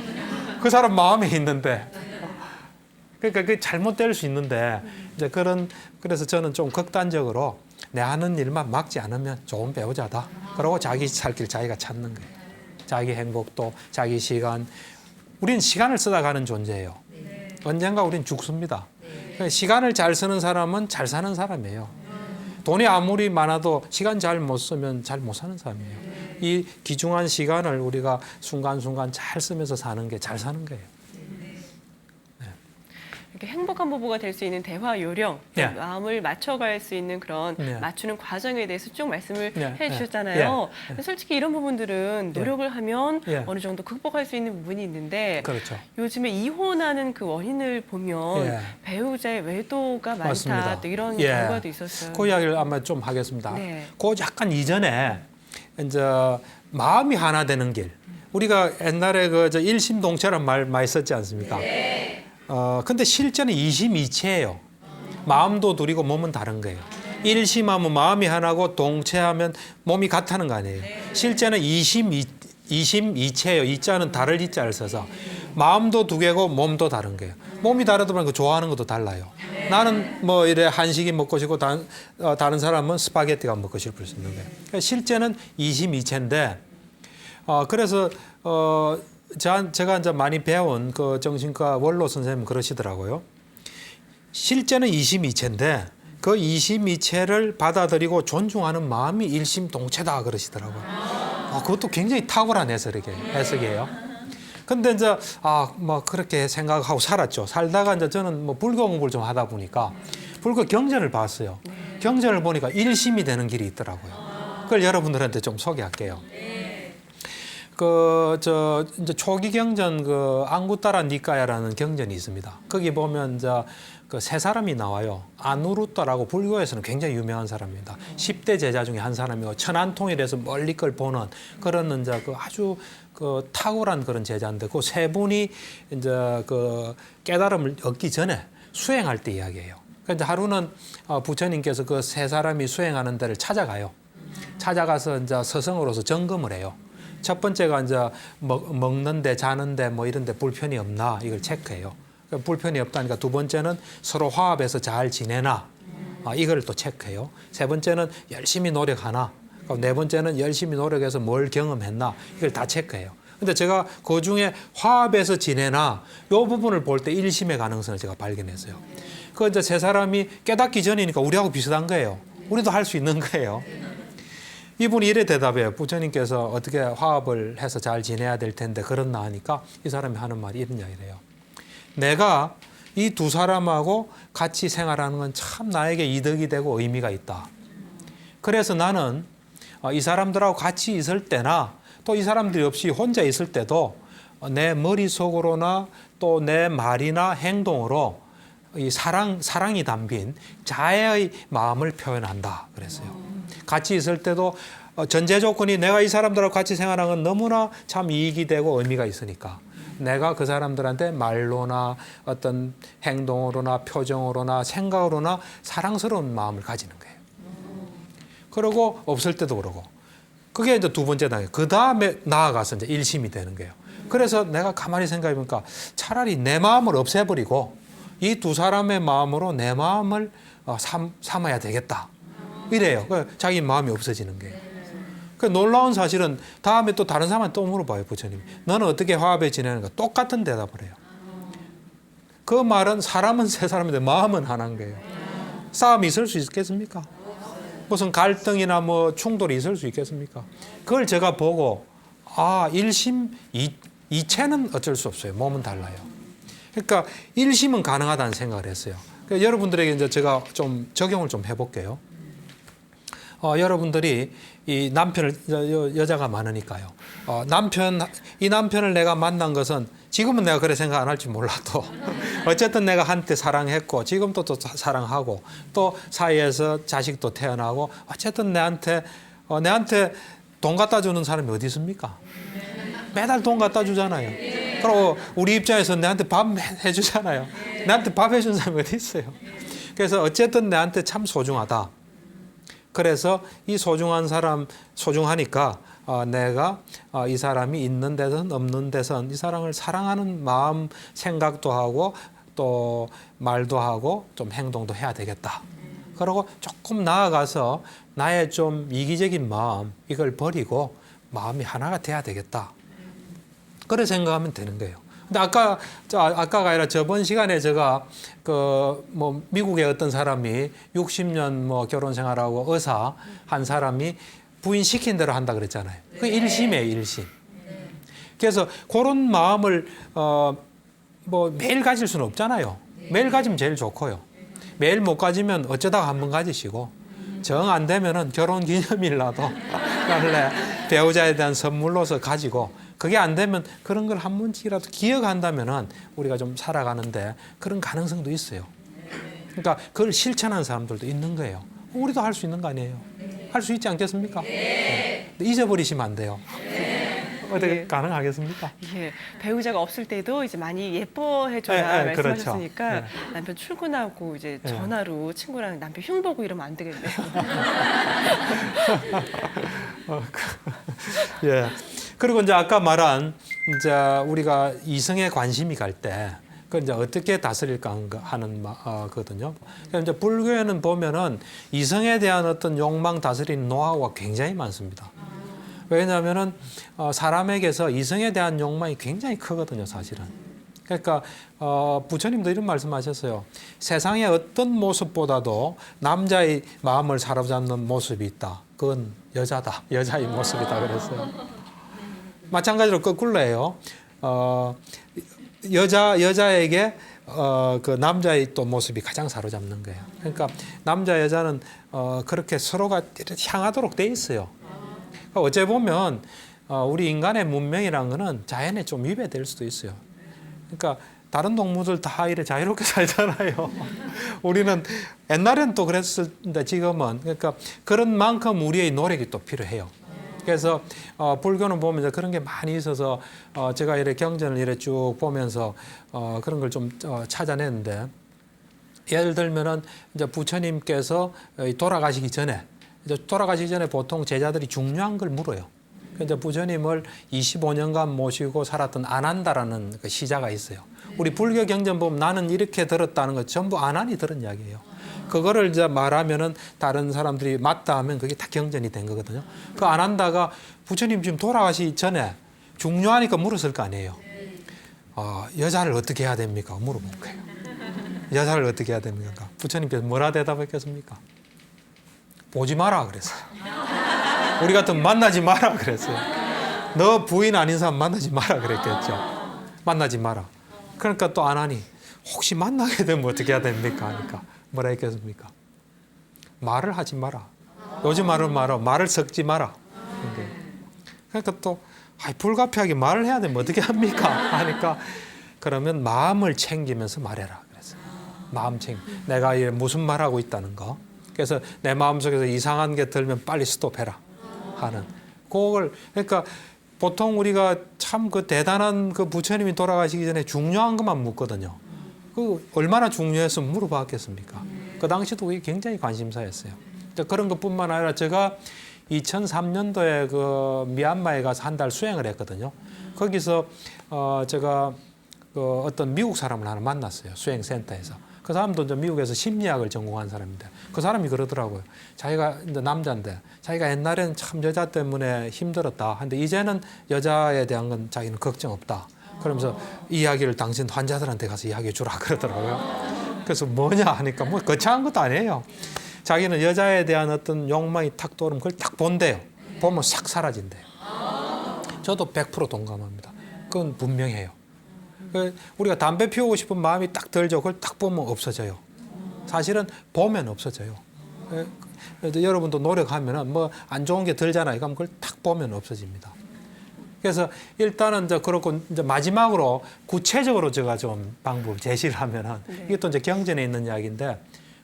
그 사람 마음에 있는데. 그러니까 그게 잘못될 수 있는데 이제 그래서 저는 좀 극단적으로 내 하는 일만 막지 않으면 좋은 배우자다. 그러고 자기 살 길 자기가 찾는 거예요. 자기 행복도 자기 시간. 우리는 시간을 쓰다 가는 존재예요. 언젠가 우린 죽습니다. 그러니까 시간을 잘 쓰는 사람은 잘 사는 사람이에요. 돈이 아무리 많아도 시간 잘 못 쓰면 잘 못 사는 사람이에요. 이 귀중한 시간을 우리가 순간순간 잘 쓰면서 사는 게 잘 사는 거예요. 이렇게 행복한 부부가 될 수 있는 대화 요령, 예. 마음을 맞춰갈 수 있는 그런 예. 맞추는 과정에 대해서 쭉 말씀을 예. 해주셨잖아요. 예. 근데 솔직히 이런 부분들은 노력을 하면 예. 어느 정도 극복할 수 있는 부분이 있는데 그렇죠. 요즘에 이혼하는 그 원인을 보면 예. 배우자의 외도가 많다 맞습니다. 또 이런 예. 결과도 있었어요. 그 이야기를 아마 좀 하겠습니다. 네. 그 약간 이전에 이제 마음이 하나 되는 길. 우리가 옛날에 그 일심동체란 말 많이 썼지 않습니까? 근데 실제는 이심이체예요. 마음도 둘이고 몸은 다른 거예요. 일심하면 마음이 하나고 동체하면 몸이 같다는 거 아니에요. 실제는 이심이체예요. 이자는 다를 이자를 써서 마음도 두 개고 몸도 다른 거예요. 몸이 다르다 보니까 좋아하는 것도 달라요. 나는 뭐 이래 한식이 먹고 싶고 다른 사람은 스파게티가 먹고 싶을 수 있는 거예요. 그러니까 실제는 이심이체인데 그래서 제가 이제 많이 배운 그 정신과 원로 선생님 그러시더라고요. 실제는 이심이체인데 그 이심이체를 받아들이고 존중하는 마음이 일심동체다 그러시더라고요. 그것도 굉장히 탁월한 해석이에요. 근데 이제 뭐 그렇게 생각하고 살았죠. 살다가 이제 저는 뭐 불교 공부를 좀 하다 보니까 불교 경전을 봤어요. 경전을 보니까 일심이 되는 길이 있더라고요. 그걸 여러분들한테 좀 소개할게요. 이제 초기 경전 앙구따라 니까야라는 경전이 있습니다. 거기 보면 세 사람이 나와요. 아누루따라고 불교에서는 굉장히 유명한 사람입니다. 10대 제자 중에 한 사람이고 천안통일에서 멀리 걸 보는 그런 아주 탁월한 그런 제자인데 그 세 분이 이제 깨달음을 얻기 전에 수행할 때 이야기예요. 그런데 하루는 부처님께서 그 세 사람이 수행하는 데를 찾아가요. 찾아가서 이제 서성으로서 점검을 해요. 첫 번째가 이제 먹는데 자는데 뭐 이런데 불편이 없나 이걸 체크해요. 불편이 없다니까 두 번째는 서로 화합해서 잘 지내나 이걸 또 체크해요. 세 번째는 열심히 노력하나 네 번째는 열심히 노력해서 뭘 경험했나 이걸 다 체크해요. 근데 제가 그 중에 화합해서 지내나 이 부분을 볼 때 일심의 가능성을 제가 발견했어요. 그 이제 세 사람이 깨닫기 전이니까 우리하고 비슷한 거예요. 우리도 할 수 있는 거예요. 이분이 이래 대답해요. 부처님께서 어떻게 화합을 해서 잘 지내야 될 텐데 그렇나 하니까 이 사람이 하는 말이 이런 이야기래요. 내가 이 두 사람하고 같이 생활하는 건 참 나에게 이득이 되고 의미가 있다. 그래서 나는 이 사람들하고 같이 있을 때나 또 이 사람들이 없이 혼자 있을 때도 내 머릿속으로나 또 내 말이나 행동으로 이 사랑이 담긴 자애의 마음을 표현한다 그랬어요. 같이 있을 때도 전제 조건이 내가 이 사람들하고 같이 생활하는 건 너무나 참 이익이 되고 의미가 있으니까 내가 그 사람들한테 말로나 어떤 행동으로나 표정으로나 생각으로나 사랑스러운 마음을 가지는 거예요. 그러고 없을 때도 그러고. 그게 이제 두 번째 단계. 그 다음에 나아가서 이제 일심이 되는 거예요. 그래서 내가 가만히 생각해 보니까 차라리 내 마음을 없애버리고 이 두 사람의 마음으로 내 마음을 삼아야 되겠다. 이래요. 자기 마음이 없어지는 거예요. 그 놀라운 사실은 다음에 또 다른 사람한테 또 물어봐요, 부처님이. 너는 어떻게 화합해 지내는가? 똑같은 대답을 해요. 그 말은 사람은 세 사람인데 마음은 하나인 거예요. 싸움이 있을 수 있겠습니까? 무슨 갈등이나 뭐 충돌이 있을 수 있겠습니까? 그걸 제가 보고 일심 이체는 어쩔 수 없어요. 몸은 달라요. 그러니까 일심은 가능하다는 생각을 했어요. 그러니까 여러분들에게 이제 제가 좀 적용을 좀 해볼게요. 여러분들이 이 남편을 여자가 많으니까요. 이 남편을 내가 만난 것은 지금은 내가 그래 생각 안 할지 몰라도 어쨌든 내가 한때 사랑했고 지금도 또 사랑하고 또 사이에서 자식도 태어나고 어쨌든 내한테 돈 갖다 주는 사람이 어디 있습니까? 매달 돈 갖다 주잖아요. 그리고 우리 입장에서 내한테 밥 해주잖아요. 내한테 밥 해준 사람이 어디 있어요? 그래서 어쨌든 내한테 참 소중하다. 그래서 이 소중한 사람 소중하니까 내가 이 사람이 있는 데선 없는 데선 이 사람을 사랑하는 마음 생각도 하고 또 말도 하고 좀 행동도 해야 되겠다. 그리고 조금 나아가서 나의 좀 이기적인 마음 이걸 버리고 마음이 하나가 돼야 되겠다. 그래 생각하면 되는 거예요. 근데 아까가 아니라 저번 시간에 제가 미국의 어떤 사람이 60년 결혼 생활하고 의사 한 사람이 부인 시킨 대로 한다 그랬잖아요. 그 일심이에요, 일심. 그래서 그런 마음을 매일 가질 수는 없잖아요. 매일 가지면 제일 좋고요. 매일 못 가지면 어쩌다가 한 번 가지시고 정 안 되면은 결혼 기념일라도 원래 배우자에 대한 선물로서 가지고 그게 안 되면 그런 걸 한 번씩이라도 기억한다면은 우리가 좀 살아가는데 그런 가능성도 있어요. 그러니까 그걸 실천한 사람들도 있는 거예요. 우리도 할 수 있는 거 아니에요? 할 수 있지 않겠습니까? 네. 잊어버리시면 안 돼요. 어떻게 가능하겠습니까? 예, 배우자가 없을 때도 이제 많이 예뻐해줘야 말씀하셨으니까 그렇죠. 남편 출근하고 이제 전화로 친구랑 남편 흉 보고 이러면 안 되겠네요. 예. 그리고 이제 아까 말한 이제 우리가 이성에 관심이 갈 때 그걸 이제 어떻게 다스릴까 하는 거거든요. 그러니까 이제 불교에는 보면은 이성에 대한 어떤 욕망 다스리는 노하우가 굉장히 많습니다. 왜냐하면은 사람에게서 이성에 대한 욕망이 굉장히 크거든요, 사실은. 그러니까 부처님도 이런 말씀하셨어요. 세상의 어떤 모습보다도 남자의 마음을 사로잡는 모습이 있다. 그건 여자다. 여자의 모습이다 그랬어요. 마찬가지로 거꾸로 해요. 여자에게 그 남자의 또 모습이 가장 사로잡는 거예요. 그러니까 남자 여자는 그렇게 서로가 향하도록 돼 있어요. 그러니까 어째 보면 우리 인간의 문명이라는 거는 자연에 좀 위배될 수도 있어요. 그러니까 다른 동물들 다 이래 자유롭게 살잖아요. 우리는 옛날엔 또 그랬는데 지금은 그러니까 그런 만큼 우리의 노력이 또 필요해요. 그래서 불교는 보면 그런 게 많이 있어서 제가 이렇게 경전을 이렇게 쭉 보면서 그런 걸 좀 찾아냈는데 예를 들면은 이제 부처님께서 돌아가시기 전에 보통 제자들이 중요한 걸 물어요. 이제 부처님을 25년간 모시고 살았던 아난다라는 그 시자가 있어요. 우리 불교 경전 보면 나는 이렇게 들었다는 거 전부 아난이 들은 이야기예요. 그거를 이제 말하면은 다른 사람들이 맞다 하면 그게 다 경전이 된 거거든요. 그 아난다가 부처님 지금 돌아가시기 전에 중요하니까 물었을 거 아니에요. 여자를 어떻게 해야 됩니까? 물어본 거예요. 여자를 어떻게 해야 됩니까? 부처님께서 뭐라 대답했겠습니까? 보지 마라 그랬어요. 우리 같으면 만나지 마라 그랬어요. 너 부인 아닌 사람 만나지 마라 그랬겠죠. 만나지 마라. 그러니까 또 안 하니 혹시 만나게 되면 어떻게 해야 됩니까? 하니까 뭐라 했겠습니까? 말을 하지 마라. 요즘 말을 섞지 마라. 그러니까 또 불가피하게 말을 해야 되면 어떻게 합니까? 하니까 그러면 마음을 챙기면서 말해라 그랬어요. 마음 챙. 내가 무슨 말하고 있다는 거. 그래서 내 마음속에서 이상한 게 들면 빨리 스톱해라 하는 그걸 그러니까 보통 우리가 참 그 대단한 그 부처님이 돌아가시기 전에 중요한 것만 묻거든요. 그 얼마나 중요해서 물어봤겠습니까? 그 당시도 그게 굉장히 관심사였어요. 그런 것뿐만 아니라 제가 2003년도에 그 미얀마에 가서 한 달 수행을 했거든요. 거기서 제가 그 어떤 미국 사람을 하나 만났어요. 수행센터에서. 그 사람도 이제 미국에서 심리학을 전공한 사람인데 그 사람이 그러더라고요. 자기가 이제 남자인데 자기가 옛날에는 참 여자 때문에 힘들었다. 근데 이제는 여자에 대한 건 자기는 걱정 없다. 그러면서 이야기를 당신 환자들한테 가서 이야기해 주라 그러더라고요. 그래서 뭐냐 하니까 뭐 거창한 것도 아니에요. 자기는 여자에 대한 어떤 욕망이 탁 떠오르면 그걸 딱 본대요. 보면 싹 사라진대요. 저도 100% 동감합니다. 그건 분명해요. 우리가 담배 피우고 싶은 마음이 딱 들죠. 그걸 딱 보면 없어져요. 사실은 보면 없어져요. 여러분도 노력하면 뭐 안 좋은 게 들잖아요. 그럼 그걸 딱 보면 없어집니다. 그래서 일단은 이제 그렇고 이제 마지막으로 구체적으로 제가 좀 방법 제시를 하면은 이게 또 이제 경전에 있는 이야기인데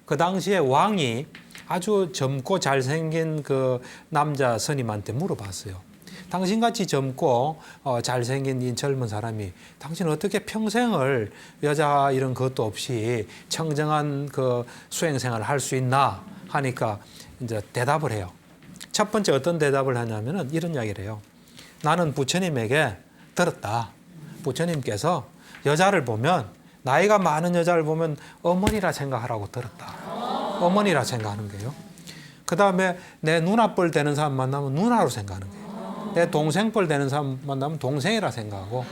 그 당시에 왕이 아주 젊고 잘생긴 그 남자 스님한테 물어봤어요. 당신같이 젊고 잘생긴 이 젊은 사람이 당신은 어떻게 평생을 여자 이런 것도 없이 청정한 그 수행 생활을 할 수 있나 하니까 이제 대답을 해요. 첫 번째 어떤 대답을 하냐면은 이런 이야기를 해요. 나는 부처님에게 들었다. 부처님께서 여자를 보면 나이가 많은 여자를 보면 어머니라 생각하라고 들었다. 어머니라 생각하는 거예요. 그 다음에 내 누나뻘 되는 사람 만나면 누나로 생각하는 거예요. 내 동생뻘 되는 사람 만나면 동생이라 생각하고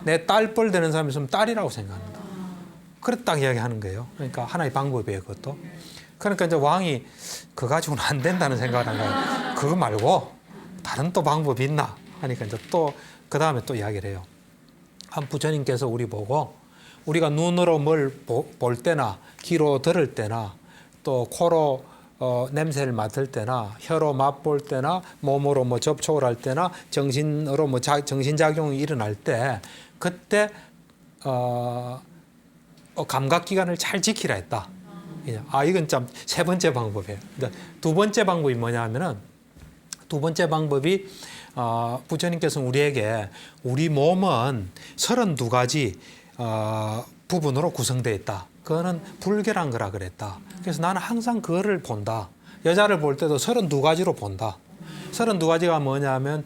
내 딸뻘 되는 사람 있으면 딸이라고 생각한다. 그랬다 이야기하는 거예요. 그러니까 하나의 방법이에요, 그것도. 그러니까 이제 왕이 그거 가지고는 안 된다는 생각을 한 거예요. 그거 말고 다른 또 방법이 있나 하니까 이제 또 그 다음에 또 이야기를 해요. 한 부처님께서 우리 보고 우리가 눈으로 뭘 볼 때나 귀로 들을 때나 또 코로 냄새를 맡을 때나 혀로 맛볼 때나 몸으로 뭐 접촉을 할 때나 정신으로 뭐 정신작용이 일어날 때 그때 감각기관을 잘 지키라 했다. 이건 참 세 번째 방법이에요. 두 번째 방법이 뭐냐면은 두 번째 방법이 부처님께서는 우리에게 우리 몸은 32가지 부분으로 구성되어 있다. 그거는 불결한 거라 그랬다. 그래서 나는 항상 그거를 본다. 여자를 볼 때도 32가지로 본다. 32가지가 뭐냐면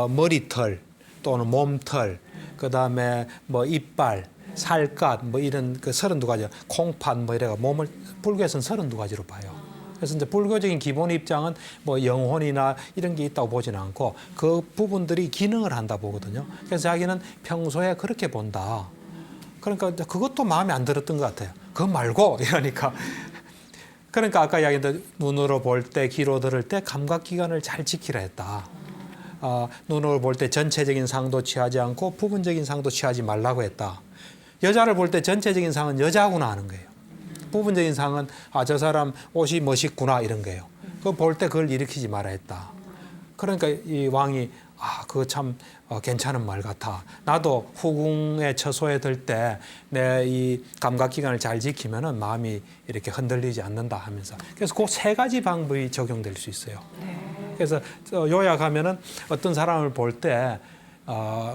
머리털 또는 몸털, 그다음에 뭐 이빨, 살갗 뭐 이런 그 32가지, 콩팥 뭐 이래가 몸을 불교에서는 32가지로 봐요. 그래서 이제 불교적인 기본 입장은 뭐 영혼이나 이런 게 있다고 보지는 않고 그 부분들이 기능을 한다 보거든요. 그래서 자기는 평소에 그렇게 본다. 그러니까 그것도 마음에 안 들었던 것 같아요. 그거 말고 이러니까. 그러니까 아까 이야기했던 눈으로 볼 때, 귀로 들을 때 감각기관을 잘 지키라 했다. 눈으로 볼 때 전체적인 상도 취하지 않고 부분적인 상도 취하지 말라고 했다. 여자를 볼 때 전체적인 상은 여자구나 하는 거예요. 부분적인 상은 저 사람 옷이 멋있구나 이런 거예요. 그거 볼 때 그걸 일으키지 말아야 했다. 그러니까 이 왕이 그거 참 괜찮은 말 같아. 나도 후궁의 처소에 들 때 내 이 감각기관을 잘 지키면은 마음이 이렇게 흔들리지 않는다 하면서. 그래서 그 세 가지 방법이 적용될 수 있어요. 그래서 요약하면은 어떤 사람을 볼 때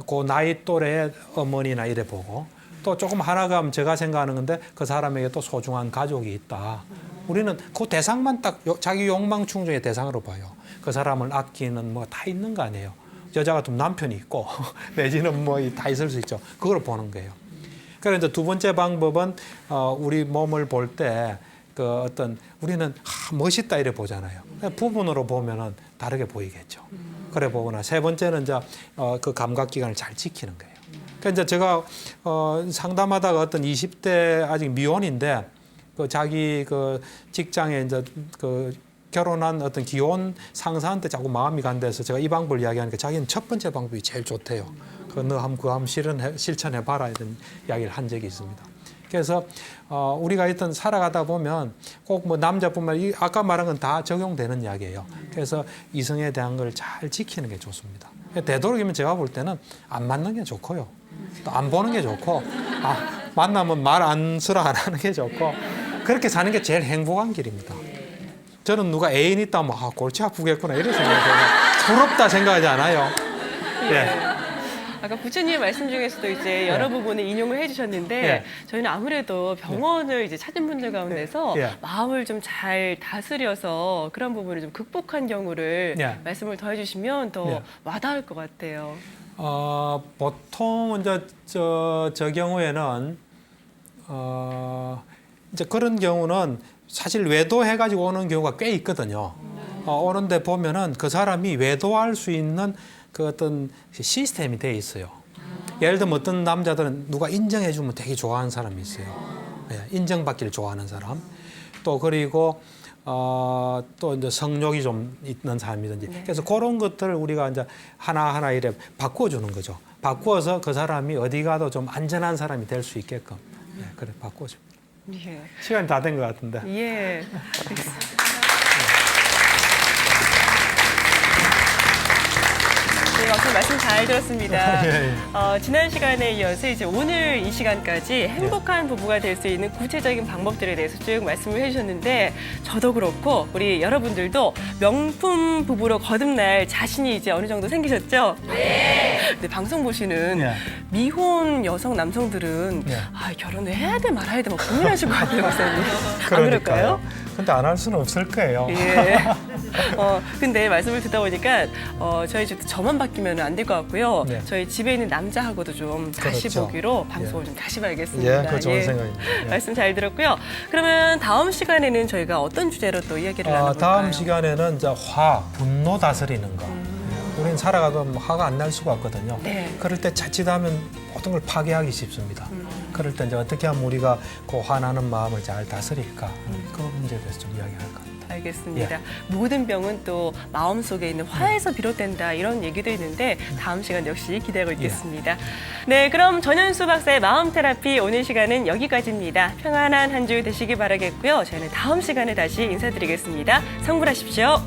그 나이 또래의 어머니나 이래 보고 또 조금 하나가 제가 생각하는 건데 그 사람에게 또 소중한 가족이 있다. 우리는 그 대상만 딱 자기 욕망 충족의 대상으로 봐요. 그 사람을 아끼는 뭐 다 있는 거 아니에요. 여자 같으면 남편이 있고 내지는 뭐 다 있을 수 있죠. 그걸 보는 거예요. 그래서 두 번째 방법은 우리 몸을 볼 때 그 어떤 우리는 멋있다 이래 보잖아요. 부분으로 보면은 다르게 보이겠죠. 그래 보거나 세 번째는 이제 그 감각기관을 잘 지키는 거예요. 그러니까 이제 제가 상담하다가 어떤 20대 아직 미혼인데 그 자기 그 직장에 이제 그 결혼한 어떤 기혼 상사한테 자꾸 마음이 간대서 제가 이 방법을 이야기하니까 자기는 첫 번째 방법이 제일 좋대요. 너 한번 실천해봐라 이런 이야기를 한 적이 있습니다. 그래서 우리가 하여튼 살아가다 보면 꼭 뭐 남자뿐만 아까 말한 건 다 적용되는 이야기예요. 그래서 이성에 대한 걸 잘 지키는 게 좋습니다. 되도록이면 제가 볼 때는 안 맞는 게 좋고요. 또 안 보는 게 좋고 만나면 말 안 쓰라 안 하는 게 좋고 그렇게 사는 게 제일 행복한 길입니다. 저는 누가 애인 있다면 골치 아프겠구나 이런 생각해요. 부럽다 생각하지 않아요. 예. 아까 부처님 말씀 중에서도 이제 여러 부분을 인용을 해주셨는데 저희는 아무래도 병원을 이제 찾은 분들 가운데서 마음을 좀 잘 다스려서 그런 부분을 좀 극복한 경우를 말씀을 더 해주시면 더 와닿을 것 같아요. 보통 이제 저 경우에는 이제 그런 경우는 사실 외도해가지고 오는 경우가 꽤 있거든요. 오는데 보면은 그 사람이 외도할 수 있는 그 어떤 시스템이 돼 있어요. 예를 들면 어떤 남자들은 누가 인정해주면 되게 좋아하는 사람이 있어요. 인정받기를 좋아하는 사람. 또 그리고 또 이제 성욕이 좀 있는 사람이든지. 그래서 그런 것들을 우리가 이제 하나하나 이래 바꿔주는 거죠. 바꾸어서 그 사람이 어디 가도 좀 안전한 사람이 될 수 있게끔. 그래, 바꿔줍니다. 시간이 다 된 것 같은데. 예. 알겠습니다. 네, 막상 말씀 잘 들었습니다. 지난 시간에 이어서 이제 오늘 이 시간까지 행복한 부부가 될 수 있는 구체적인 방법들에 대해서 쭉 말씀을 해주셨는데 저도 그렇고 우리 여러분들도 명품 부부로 거듭날 자신이 이제 어느 정도 생기셨죠? 네. 근데 방송 보시는 미혼 여성 남성들은 결혼을 해야 돼 말아야 돼 막 고민하실 것 같아요, 목사님. 안 그럴까요? 근데 안 할 수는 없을 거예요. 예. 근데 말씀을 듣다 보니까 저희 집도 저만 바뀌면 안 될 것 같고요. 저희 집에 있는 남자하고도 좀 다시 보기로 방송을 좀 다시 봐야겠습니다. 그거 좋은 생각입니다. 말씀 잘 들었고요. 그러면 다음 시간에는 저희가 어떤 주제로 또 이야기를 나눠볼까요? 다음 시간에는 이제 분노 다스리는 거. 우리는 살아가도 화가 안 날 수가 없거든요. 그럴 때 자칫하면 모든 걸 파괴하기 쉽습니다. 그럴 때 이제 어떻게 하면 우리가 그 화나는 마음을 잘 다스릴까? 그 문제에 대해서 좀 이야기할 겁니다. 알겠습니다. 모든 병은 또 마음속에 있는 화에서 비롯된다 이런 얘기도 있는데 다음 시간 역시 기대하고 있겠습니다. 네, 그럼 전현수 박사의 마음 테라피 오늘 시간은 여기까지입니다. 평안한 한 주 되시기 바라겠고요. 저희는 다음 시간에 다시 인사드리겠습니다. 성불하십시오.